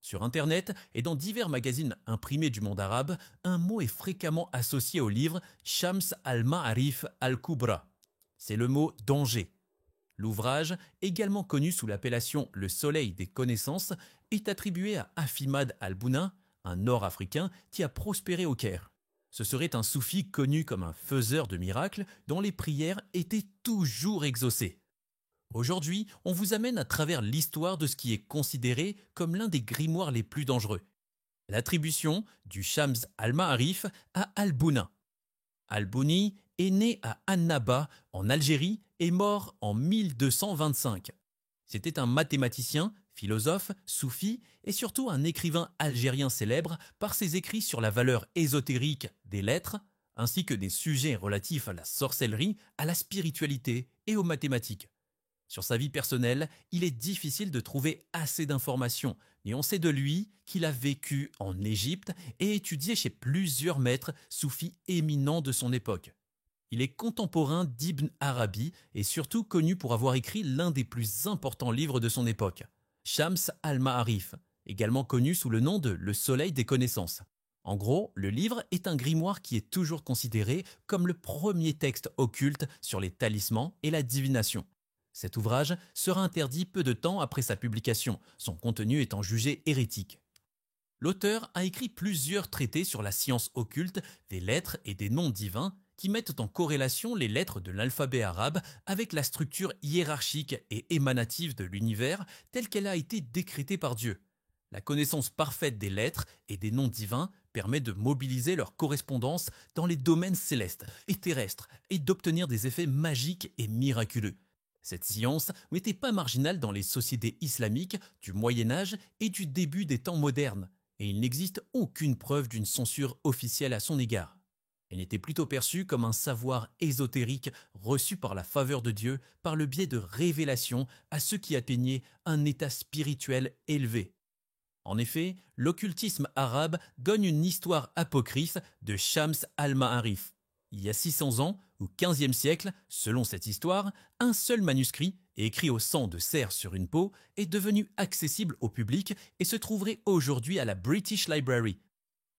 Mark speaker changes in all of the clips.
Speaker 1: Sur Internet et dans divers magazines imprimés du monde arabe, un mot est fréquemment associé au livre Shams al-Ma'arif al-Kubra. C'est le mot danger. L'ouvrage, également connu sous l'appellation Le Soleil des connaissances, est attribué à Afimad al-Bouna, un Nord-Africain qui a prospéré au Caire. Ce serait un soufi connu comme un faiseur de miracles dont les prières étaient toujours exaucées. Aujourd'hui, on vous amène à travers l'histoire de ce qui est considéré comme l'un des grimoires les plus dangereux. L'attribution du Shams al-Ma'arif à Al-Bouna. Al-Bouni est né à Annaba, en Algérie, et mort en 1225. C'était un mathématicien, philosophe, soufi et surtout un écrivain algérien célèbre par ses écrits sur la valeur ésotérique des lettres, ainsi que des sujets relatifs à la sorcellerie, à la spiritualité et aux mathématiques. Sur sa vie personnelle, il est difficile de trouver assez d'informations, mais on sait de lui qu'il a vécu en Égypte et étudié chez plusieurs maîtres soufis éminents de son époque. Il est contemporain d'Ibn Arabi et surtout connu pour avoir écrit l'un des plus importants livres de son époque, Shams al-Ma'arif, également connu sous le nom de Le Soleil des connaissances. En gros, le livre est un grimoire qui est toujours considéré comme le premier texte occulte sur les talismans et la divination. Cet ouvrage sera interdit peu de temps après sa publication, son contenu étant jugé hérétique. L'auteur a écrit plusieurs traités sur la science occulte, des lettres et des noms divins qui mettent en corrélation les lettres de l'alphabet arabe avec la structure hiérarchique et émanative de l'univers telle qu'elle a été décrétée par Dieu. La connaissance parfaite des lettres et des noms divins permet de mobiliser leur correspondance dans les domaines célestes et terrestres et d'obtenir des effets magiques et miraculeux. Cette science n'était pas marginale dans les sociétés islamiques du Moyen Âge et du début des temps modernes, et il n'existe aucune preuve d'une censure officielle à son égard. Elle était plutôt perçue comme un savoir ésotérique reçu par la faveur de Dieu par le biais de révélations à ceux qui atteignaient un état spirituel élevé. En effet, l'occultisme arabe donne une histoire apocryphe de Shams al-Ma'arif. Il y a 600 ans, au XVe siècle, selon cette histoire, un seul manuscrit, écrit au sang de cerf sur une peau, est devenu accessible au public et se trouverait aujourd'hui à la British Library.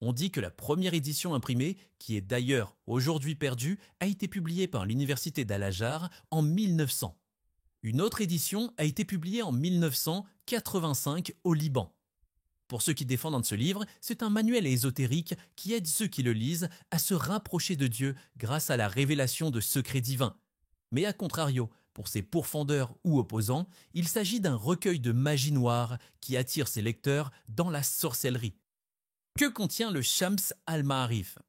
Speaker 1: On dit que la première édition imprimée, qui est d'ailleurs aujourd'hui perdue, a été publiée par l'université d'Al-Azhar en 1900. Une autre édition a été publiée en 1985 au Liban. Pour ceux qui défendent ce livre, c'est un manuel ésotérique qui aide ceux qui le lisent à se rapprocher de Dieu grâce à la révélation de secrets divins. Mais à contrario, pour ses pourfendeurs ou opposants, il s'agit d'un recueil de magie noire qui attire ses lecteurs dans la sorcellerie. Que contient le Shams al-Ma'arif ?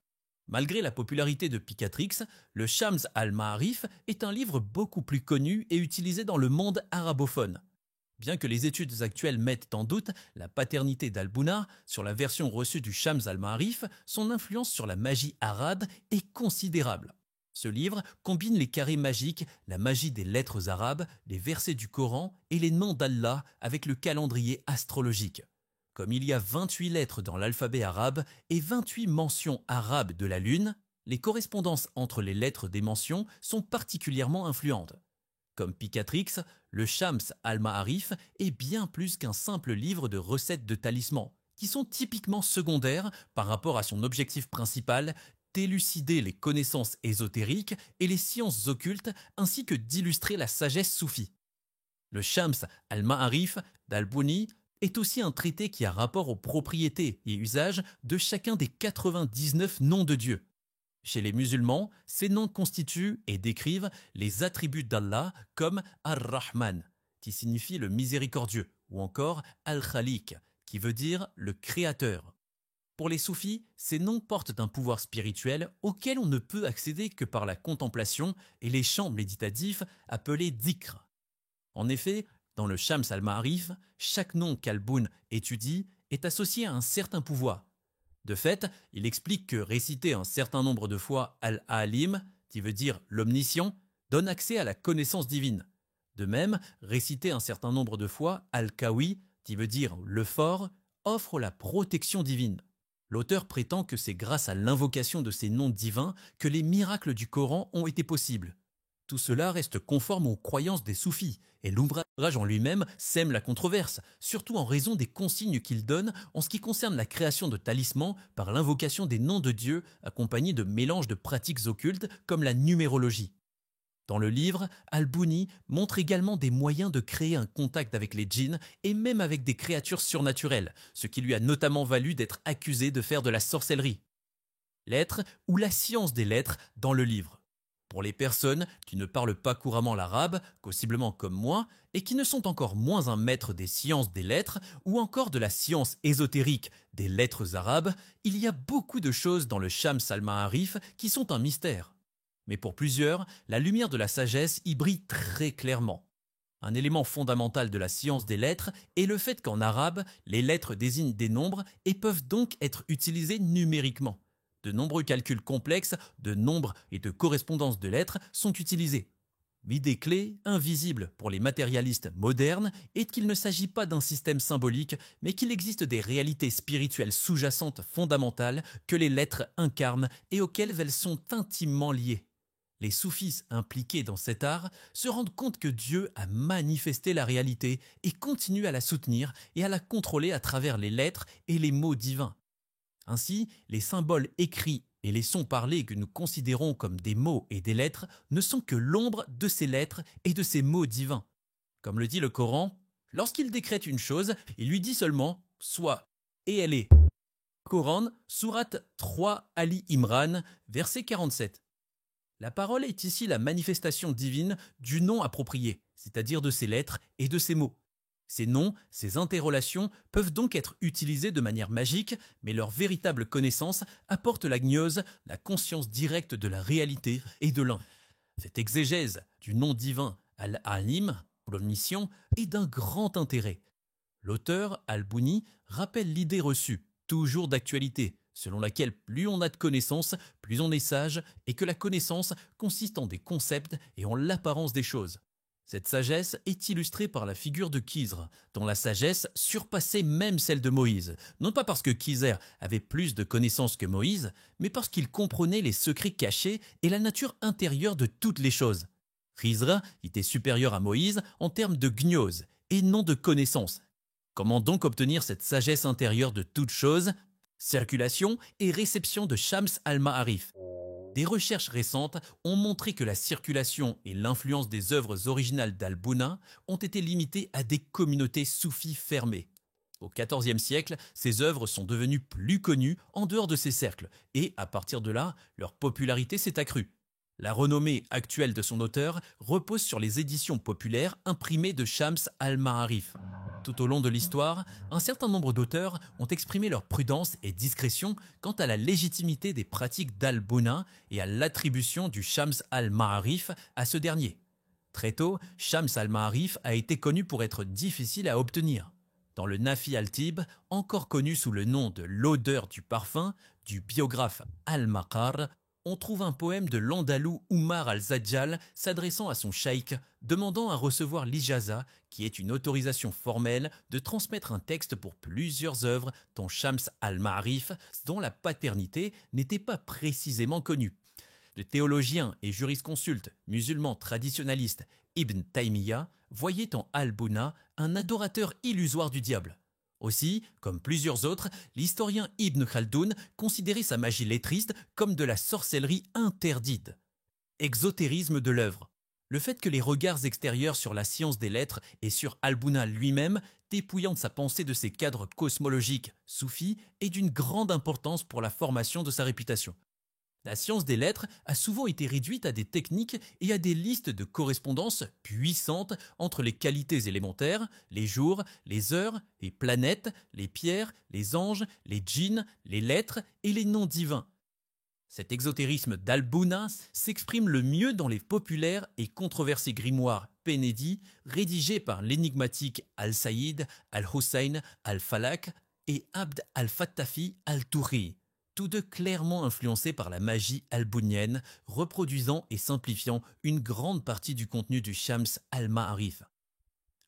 Speaker 1: Malgré la popularité de Picatrix, le Shams al-Ma'arif est un livre beaucoup plus connu et utilisé dans le monde arabophone. Bien que les études actuelles mettent en doute la paternité d'Al-Bouna sur la version reçue du Shams al-Ma'arif, son influence sur la magie arabe est considérable. Ce livre combine les carrés magiques, la magie des lettres arabes, les versets du Coran et les noms d'Allah avec le calendrier astrologique. Comme il y a 28 lettres dans l'alphabet arabe et 28 mentions arabes de la lune, les correspondances entre les lettres des mentions sont particulièrement influentes. Comme Picatrix, le Shams al-Ma'arif est bien plus qu'un simple livre de recettes de talismans, qui sont typiquement secondaires par rapport à son objectif principal d'élucider les connaissances ésotériques et les sciences occultes ainsi que d'illustrer la sagesse soufie. Le Shams al-Ma'arif d'Al-Bouni est aussi un traité qui a rapport aux propriétés et usages de chacun des 99 noms de Dieu. Chez les musulmans, ces noms constituent et décrivent les attributs d'Allah comme Ar-Rahman, qui signifie le miséricordieux, ou encore Al-Khaliq, qui veut dire le créateur. Pour les soufis, ces noms portent un pouvoir spirituel auquel on ne peut accéder que par la contemplation et les chants méditatifs appelés dhikr. En effet, dans le Shams al-Ma'arif, chaque nom qu'Al-Boun étudie est associé à un certain pouvoir. De fait, il explique que réciter un certain nombre de fois Al-Alim, qui veut dire l'omniscient, donne accès à la connaissance divine. De même, réciter un certain nombre de fois Al-Qawi, qui veut dire le fort, offre la protection divine. L'auteur prétend que c'est grâce à l'invocation de ces noms divins que les miracles du Coran ont été possibles. Tout cela reste conforme aux croyances des soufis, et l'ouvrage en lui-même sème la controverse, surtout en raison des consignes qu'il donne en ce qui concerne la création de talismans par l'invocation des noms de Dieu accompagnés de mélanges de pratiques occultes comme la numérologie. Dans le livre, Al-Bouni montre également des moyens de créer un contact avec les djinns et même avec des créatures surnaturelles, ce qui lui a notamment valu d'être accusé de faire de la sorcellerie. Lettres ou la science des lettres dans le livre. Pour les personnes qui ne parlent pas couramment l'arabe, possiblement comme moi, et qui ne sont encore moins un maître des sciences des lettres ou encore de la science ésotérique des lettres arabes, il y a beaucoup de choses dans le Shams al-Ma'arif qui sont un mystère. Mais pour plusieurs, la lumière de la sagesse y brille très clairement. Un élément fondamental de la science des lettres est le fait qu'en arabe, les lettres désignent des nombres et peuvent donc être utilisées numériquement. De nombreux calculs complexes de nombres et de correspondances de lettres sont utilisés. L'idée clé, invisible pour les matérialistes modernes, est qu'il ne s'agit pas d'un système symbolique, mais qu'il existe des réalités spirituelles sous-jacentes fondamentales que les lettres incarnent et auxquelles elles sont intimement liées. Les soufis impliqués dans cet art se rendent compte que Dieu a manifesté la réalité et continue à la soutenir et à la contrôler à travers les lettres et les mots divins. Ainsi, les symboles écrits et les sons parlés que nous considérons comme des mots et des lettres ne sont que l'ombre de ces lettres et de ces mots divins. Comme le dit le Coran, lorsqu'il décrète une chose, il lui dit seulement « soit » et elle est. Coran, sourate 3 Ali Imran, verset 47. La parole est ici la manifestation divine du nom approprié, c'est-à-dire de ces lettres et de ces mots. Ces noms, ces interrelations peuvent donc être utilisés de manière magique, mais leur véritable connaissance apporte la gnose, la conscience directe de la réalité et de l'un. Cette exégèse du nom divin Al-Alim, l'omniscient, est d'un grand intérêt. L'auteur, Al-Bouni, rappelle l'idée reçue, toujours d'actualité, selon laquelle plus on a de connaissances, plus on est sage, et que la connaissance consiste en des concepts et en l'apparence des choses. Cette sagesse est illustrée par la figure de Khizr, dont la sagesse surpassait même celle de Moïse, non pas parce que Khizr avait plus de connaissances que Moïse, mais parce qu'il comprenait les secrets cachés et la nature intérieure de toutes les choses. Khizr était supérieur à Moïse en termes de gnose et non de connaissance. Comment donc obtenir cette sagesse intérieure de toutes choses ? Circulation et réception de Shams al-Ma'arif. Des recherches récentes ont montré que la circulation et l'influence des œuvres originales d'Al-Bouna ont été limitées à des communautés soufis fermées. Au XIVe siècle, ces œuvres sont devenues plus connues en dehors de ces cercles et, à partir de là, leur popularité s'est accrue. La renommée actuelle de son auteur repose sur les éditions populaires imprimées de Shams al-Ma'arif. Tout au long de l'histoire, un certain nombre d'auteurs ont exprimé leur prudence et discrétion quant à la légitimité des pratiques d'Al-Bouna et à l'attribution du Shams al-Ma'arif à ce dernier. Très tôt, Shams al-Ma'arif a été connu pour être difficile à obtenir. Dans le Nafi al-Tib, encore connu sous le nom de l'odeur du parfum, du biographe al-Maqar, on trouve un poème de l'Andalou Oumar al-Zajjal s'adressant à son cheikh, demandant à recevoir l'ijaza, qui est une autorisation formelle de transmettre un texte pour plusieurs œuvres dont Shams al-Ma'arif, dont la paternité n'était pas précisément connue. Le théologien et jurisconsulte musulman traditionnaliste Ibn Taymiyyah voyait en Al-Bouna un adorateur illusoire du diable. Aussi, comme plusieurs autres, l'historien Ibn Khaldoun considérait sa magie lettriste comme de la sorcellerie interdite. Exotérisme de l'œuvre. Le fait que les regards extérieurs sur la science des lettres et sur Al-Bouna lui-même, dépouillant de sa pensée de ses cadres cosmologiques soufis, est d'une grande importance pour la formation de sa réputation. La science des lettres a souvent été réduite à des techniques et à des listes de correspondances puissantes entre les qualités élémentaires, les jours, les heures, les planètes, les pierres, les anges, les djinns, les lettres et les noms divins. Cet exotérisme d'Al-Bouna s'exprime le mieux dans les populaires et controversés grimoires Pénédi rédigés par l'énigmatique Al-Saïd, Al-Hussein, Al-Falak et Abd al-Fattafi al-Touri, tous deux clairement influencés par la magie albounienne, reproduisant et simplifiant une grande partie du contenu du Shams al-Ma'arif.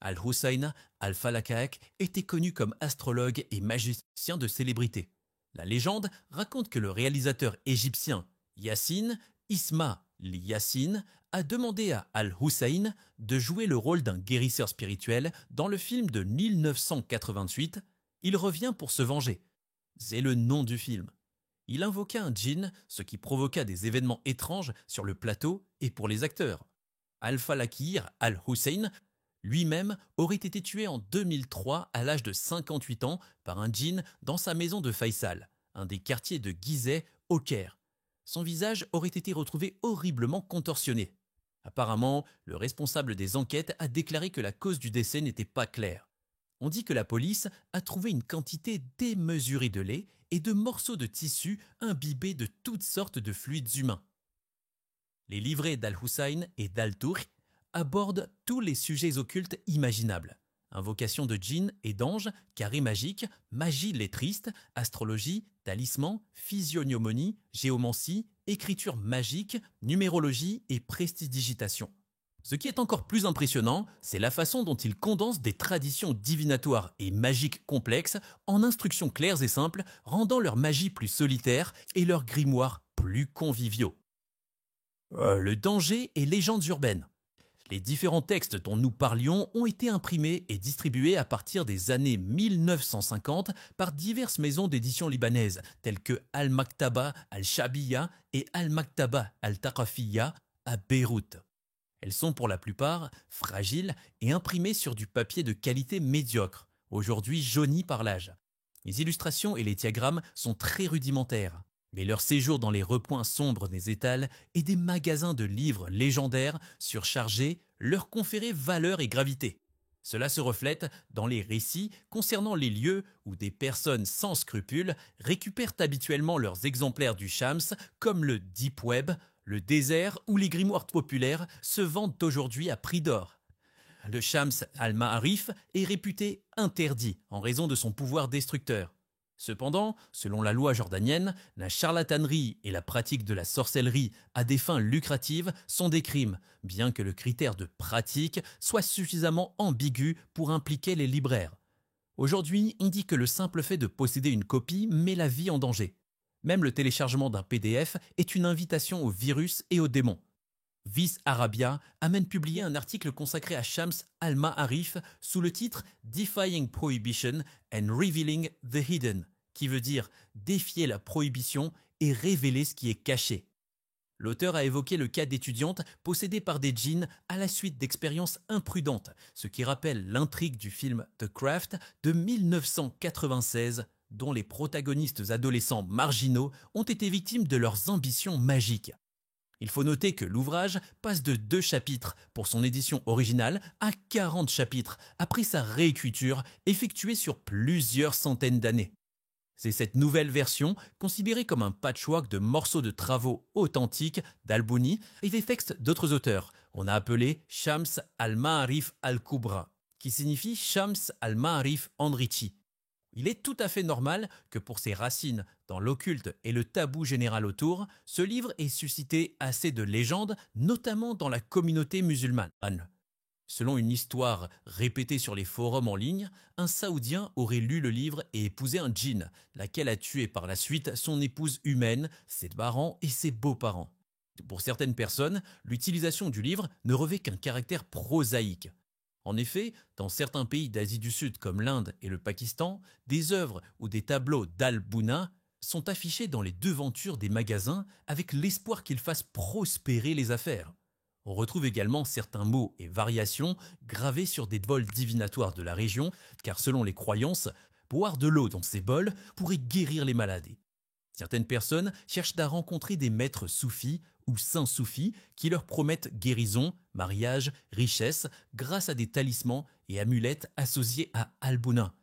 Speaker 1: Al-Hussein al-Falakak était connu comme astrologue et magicien de célébrité. La légende raconte que le réalisateur égyptien Yassine Isma Yassine, a demandé à Al-Hussein de jouer le rôle d'un guérisseur spirituel dans le film de 1988 Il revient pour se venger. C'est le nom du film. Il invoqua un djinn, ce qui provoqua des événements étranges sur le plateau et pour les acteurs. Al-Falakir Al-Hussein lui-même aurait été tué en 2003 à l'âge de 58 ans par un djinn dans sa maison de Faisal, un des quartiers de Gizeh au Caire. Son visage aurait été retrouvé horriblement contorsionné. Apparemment, le responsable des enquêtes a déclaré que la cause du décès n'était pas claire. On dit que la police a trouvé une quantité démesurée de lait et de morceaux de tissu imbibés de toutes sortes de fluides humains. Les livrets d'Al-Hussein et d'Al-Turk abordent tous les sujets occultes imaginables. Invocation de djinns et d'anges, carré magique, magie lettriste, astrologie, talisman, physiognomonie, géomancie, écriture magique, numérologie et prestidigitation. Ce qui est encore plus impressionnant, c'est la façon dont il condense des traditions divinatoires et magiques complexes en instructions claires et simples, rendant leur magie plus solitaire et leurs grimoires plus conviviaux. Le danger et légendes urbaines. Les différents textes dont nous parlions ont été imprimés et distribués à partir des années 1950 par diverses maisons d'édition libanaises telles que Al-Maktaba Al-Shabiya et Al-Maktaba Al-Thaqafiyya à Beyrouth. Elles sont pour la plupart fragiles et imprimées sur du papier de qualité médiocre, aujourd'hui jauni par l'âge. Les illustrations et les diagrammes sont très rudimentaires, mais leur séjour dans les recoins sombres des étals et des magasins de livres légendaires surchargés leur conférait valeur et gravité. Cela se reflète dans les récits concernant les lieux où des personnes sans scrupules récupèrent habituellement leurs exemplaires du Shams, comme le Deep Web, le désert ou les grimoires populaires se vendent aujourd'hui à prix d'or. Le Shams al-Ma'arif est réputé interdit en raison de son pouvoir destructeur. Cependant, selon la loi jordanienne, la charlatanerie et la pratique de la sorcellerie à des fins lucratives sont des crimes, bien que le critère de pratique soit suffisamment ambigu pour impliquer les libraires. Aujourd'hui, on dit que le simple fait de posséder une copie met la vie en danger. Même le téléchargement d'un PDF est une invitation au virus et aux démons. Vice Arabia a même publié un article consacré à Shams al-Ma'arif sous le titre Defying Prohibition and Revealing the Hidden, qui veut dire défier la prohibition et révéler ce qui est caché. L'auteur a évoqué le cas d'étudiantes possédées par des djinns à la suite d'expériences imprudentes, ce qui rappelle l'intrigue du film The Craft de 1996, dont les protagonistes adolescents marginaux ont été victimes de leurs ambitions magiques. Il faut noter que l'ouvrage passe de 2 chapitres pour son édition originale à 40 chapitres après sa réécriture effectuée sur plusieurs centaines d'années. C'est cette nouvelle version, considérée comme un patchwork de morceaux de travaux authentiques d'Al-Bouni et des textes d'autres auteurs. On a appelé Shams al-Ma'arif al-Kubra, qui signifie Shams al-Ma'arif enrichi. Il est tout à fait normal que pour ses racines dans l'occulte et le tabou général autour, ce livre ait suscité assez de légendes, notamment dans la communauté musulmane. Selon une histoire répétée sur les forums en ligne, un Saoudien aurait lu le livre et épousé un djinn, laquelle a tué par la suite son épouse humaine, ses parents et ses beaux-parents. Pour certaines personnes, l'utilisation du livre ne revêt qu'un caractère prosaïque. En effet, dans certains pays d'Asie du Sud comme l'Inde et le Pakistan, des œuvres ou des tableaux d'Al-Bouna sont affichés dans les devantures des magasins avec l'espoir qu'ils fassent prospérer les affaires. On retrouve également certains mots et variations gravés sur des bols divinatoires de la région, car selon les croyances, boire de l'eau dans ces bols pourrait guérir les maladies. Certaines personnes cherchent à rencontrer des maîtres soufis ou saints soufis qui leur promettent guérison, mariage, richesse grâce à des talismans et amulettes associés à Al-Bouna.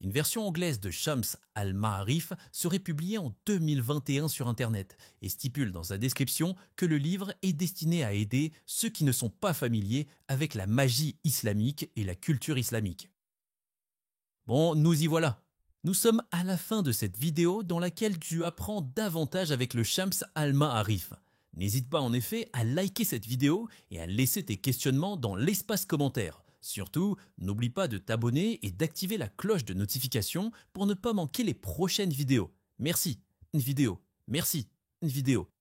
Speaker 1: Une version anglaise de Shams al-Ma'arif serait publiée en 2021 sur Internet et stipule dans sa description que le livre est destiné à aider ceux qui ne sont pas familiers avec la magie islamique et la culture islamique. Bon, nous y voilà. Nous sommes à la fin de cette vidéo dans laquelle tu apprends davantage avec le Shams al-Ma'arif. N'hésite pas en effet à liker cette vidéo et à laisser tes questionnements dans l'espace commentaire. Surtout, n'oublie pas de t'abonner et d'activer la cloche de notification pour ne pas manquer les prochaines vidéos. Merci, une vidéo. Merci, une vidéo.